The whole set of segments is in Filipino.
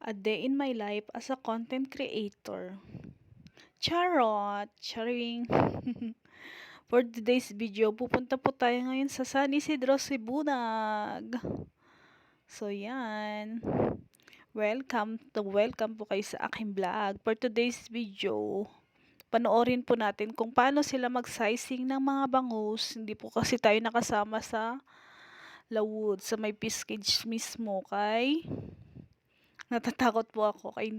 A day in my life as a content creator. Charot! Charing! For today's video, pupunta po tayo ngayon sa San Isidro, Sibunag. So, yan. Welcome po kayo sa aking vlog. For today's video, panoorin po natin kung paano sila mag-sizing ng mga bangus. Hindi po kasi tayo nakasama sa Lawood, sa may Piscage mismo kay natatakot po ako kay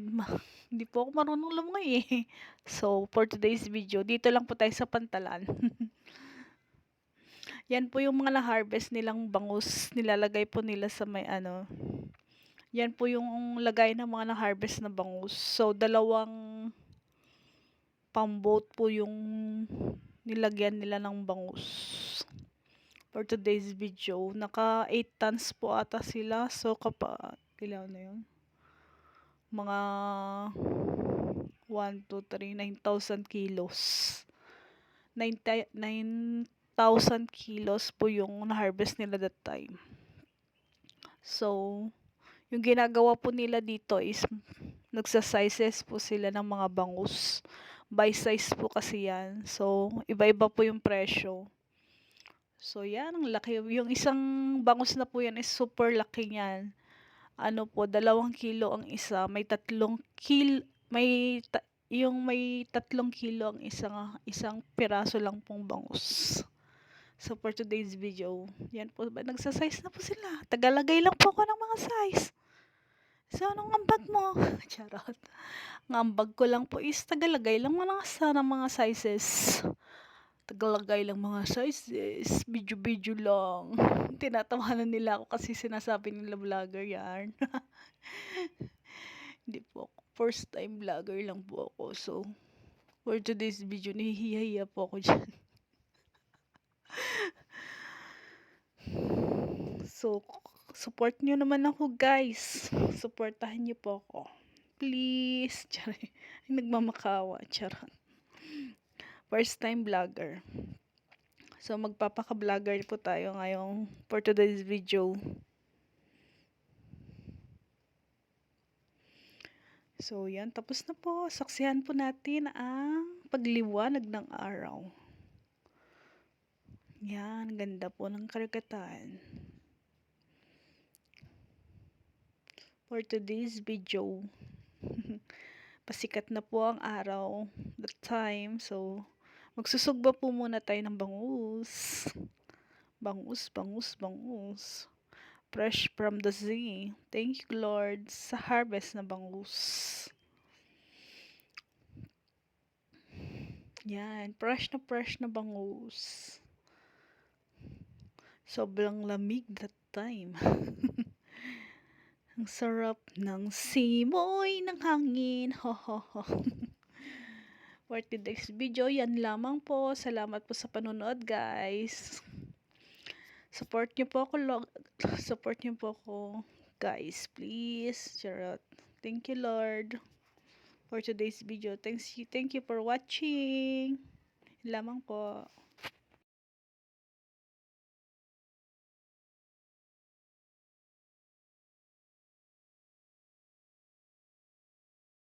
hindi po ako marunong lumangoy eh. So, for today's video, dito lang po tayo sa Pantalan. Yan po yung mga na-harvest nilang bangus, nilalagay po nila sa may ano. Yan po yung lagay ng mga na-harvest na bangus. So, dalawang pang-boat po yung nilagyan nila ng bangus. For today's video, naka 8 tons po ata sila. So, ilan na yun? Mga 1, 2, 3, 9,000 kilos. 9,000 kilos po yung na-harvest nila that time. So, yung ginagawa po nila dito is nagsa-sizes po sila ng mga bangus. By size po kasi yan. So, iba-iba po yung presyo. So, yan. Ang laki. Yung isang bangus na po yan is super laki yan. Ano po, 2 kilo ang isa. May 3 kilo. Yung may 3 kilo ang isang piraso lang pong bangus. So, for today's video, yan po, nagsasize na po sila. Tagalagay lang po ako ng mga size. So, anong ambag mo? Charot. Ang ambag ko lang po is tagalagay lang ng mga sizes. Tagalagay lang mga sizes. Video lang. Tinatawanan nila ako kasi sinasabi nila vlogger yan. Hindi po ako. First time vlogger lang po ako. So, for today's video, nahihiya po ako dyan. So, support nyo naman ako guys. Supportahan nyo po ako. Please. Charot. Nagmamakawa. Charot. First time vlogger. So, magpapaka-vlogger po tayo ngayong for today's video. So, yan. Tapos na po. Saksihan po natin ang pagliwanag ng araw. Yan. Ganda po ng karagatan. For today's video. Pasikat na po ang araw. The time. So, magsusugba po muna tayo ng bangus. Bangus. Fresh from the sea. Thank you, Lord, sa harvest na bangus. Yan, fresh na bangus. Sobrang lamig that time. Ang sarap ng simoy ng hangin. Ho ho ho. For today's video, yan lamang po. Salamat po sa panonood, guys. Support niyo po ako, guys, please. Charot. Thank you, Lord, for today's video. Thank you for watching. Yan lamang po.